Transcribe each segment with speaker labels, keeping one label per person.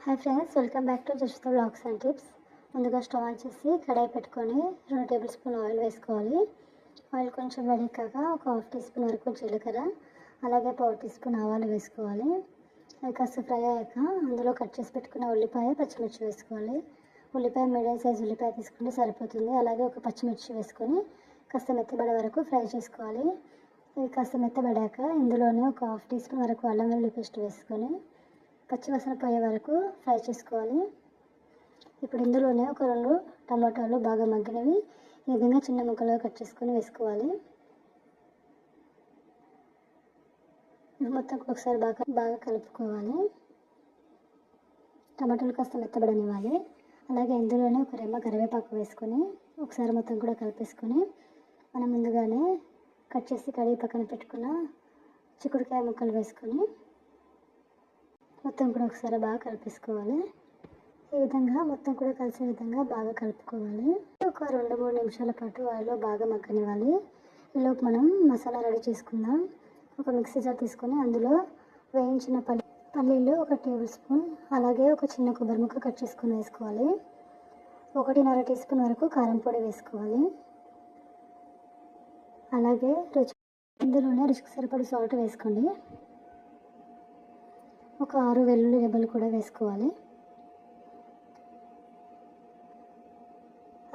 Speaker 1: Hi friends, welcome back to just blogs and tips. ముందుగా stove on చేసి కడాయి పెట్టుకొని 2 టేబుల్ స్పూన్ ఆయిల్ వేసుకోవాలి. ఆయిల్ కొంచెం వేడెక్కాక ఒక హాఫ్ టీ స్పూన్ వరకు జీలకర్ర, అలాగే పావు టీ స్పూన్ ఆవాలు వేసుకోవాలి. అది కాస్త ఫ్రై అయ్యాక అందులో కట్ చేసి పెట్టుకున్న ఉల్లిపాయ, పచ్చిమిర్చి వేసుకోవాలి. ఉల్లిపాయ మీడియం సైజ్ ఉల్లిపాయ తీసుకుంటే సరిపోతుంది. అలాగే ఒక పచ్చిమిర్చి వేసుకొని కాస్త మెత్తబడే వరకు ఫ్రై చేసుకోవాలి. ఇది కాస్త మెత్తబడాక ఇందులోనే ఒక హాఫ్ టీ స్పూన్ వరకు అల్లం వెల్లుల్లి పేస్ట్ వేసుకొని పచ్చివాసన పోయే వరకు ఫ్రై చేసుకోవాలి. ఇప్పుడు ఇందులోనే ఒక 2 టమాటాలు బాగా మగ్గినవి ఈ విధంగా చిన్న ముక్కలుగా కట్ చేసుకొని వేసుకోవాలి. మొత్తం ఒకసారి బాగా కలుపుకోవాలి. టమాటాలు కాస్త మెత్తబడనివ్వాలి. అలాగే ఇందులోనే ఒక రెమ్మ కరివేపాకు వేసుకొని ఒకసారి మొత్తం కూడా కలిపేసుకొని మనం ముందుగానే కట్ చేసి కడిగి పక్కన పెట్టుకున్న చిక్కుడుకాయ ముక్కలు వేసుకొని మొత్తం కూడా ఒకసారి బాగా కలిపేసుకోవాలి. ఈ విధంగా మొత్తం కూడా కలిసే విధంగా బాగా కలుపుకోవాలి. ఒక 2-3 నిమిషాల పాటు ఆయిల్లో బాగా మగ్గనివ్వాలి. ఈలోపు మనం మసాలా రెడీ చేసుకుందాం. ఒక మిక్సీ జార్ తీసుకొని అందులో వేయించిన పల్లీలు 1 టేబుల్ స్పూన్, అలాగే ఒక చిన్న కొబ్బరి ముక్క కట్ చేసుకొని వేసుకోవాలి. 1.5 టీ స్పూన్ వరకు కారం పొడి వేసుకోవాలి. అలాగే ఇందులోనే రుచికి సరిపడి సాల్ట్ వేసుకోండి. ఒక 6 వెల్లుల్లి రెబ్బలు కూడా వేసుకోవాలి.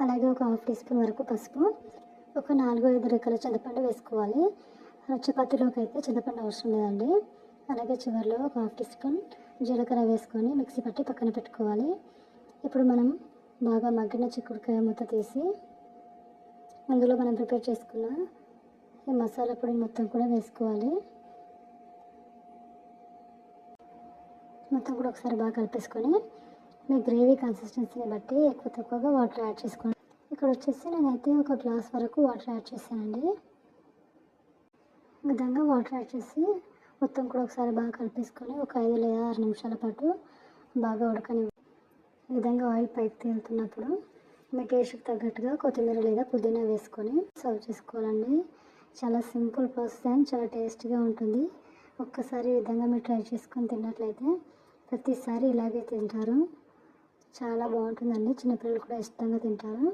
Speaker 1: అలాగే ఒక హాఫ్ టీ స్పూన్ వరకు పసుపు, ఒక 4-5 రెక్కల చింతపండు వేసుకోవాలి. చపాతీలోకి అయితే చింతపండు అవసరం లేదండి. అలాగే చివరిలో ఒక హాఫ్ టీ స్పూన్ జీలకర్ర వేసుకొని మిక్సీ పట్టి పక్కన పెట్టుకోవాలి. ఇప్పుడు మనం బాగా మగ్గిన చిక్కుడుకాయ మూత తీసి అందులో మనం ప్రిపేర్ చేసుకున్న ఈ మసాలా పొడి మొత్తం కూడా వేసుకోవాలి. మొత్తం కూడా ఒకసారి బాగా కలిపేసుకొని మీ గ్రేవీ కన్సిస్టెన్సీని బట్టి ఎక్కువ తక్కువగా వాటర్ యాడ్ చేసుకోండి. ఇక్కడ వచ్చేసి నేనైతే ఒక గ్లాస్ వరకు వాటర్ యాడ్ చేశానండి. ఈ విధంగా వాటర్ యాడ్ చేసి మొత్తం కూడా ఒకసారి బాగా కలిపేసుకొని ఒక 5 లేదా 6 నిమిషాల పాటు బాగా ఉడకని. ఈ విధంగా ఆయిల్ పైకి తేలుతున్నప్పుడు మీ టేస్ట్కి తగ్గట్టుగా కొత్తిమీర లేదా పుదీనా వేసుకొని సర్వ్ చేసుకోవాలండి. చాలా సింపుల్ ప్రాసెస్ అండ్ చాలా టేస్టీగా ఉంటుంది. ఒక్కసారి ఈ విధంగా మీరు ట్రై చేసుకొని తిన్నట్లయితే ప్రతిసారి ఇలాగే తింటారు. చాలా బాగుంటుందండి. చిన్నపిల్లలు కూడా ఇష్టంగా తింటారు.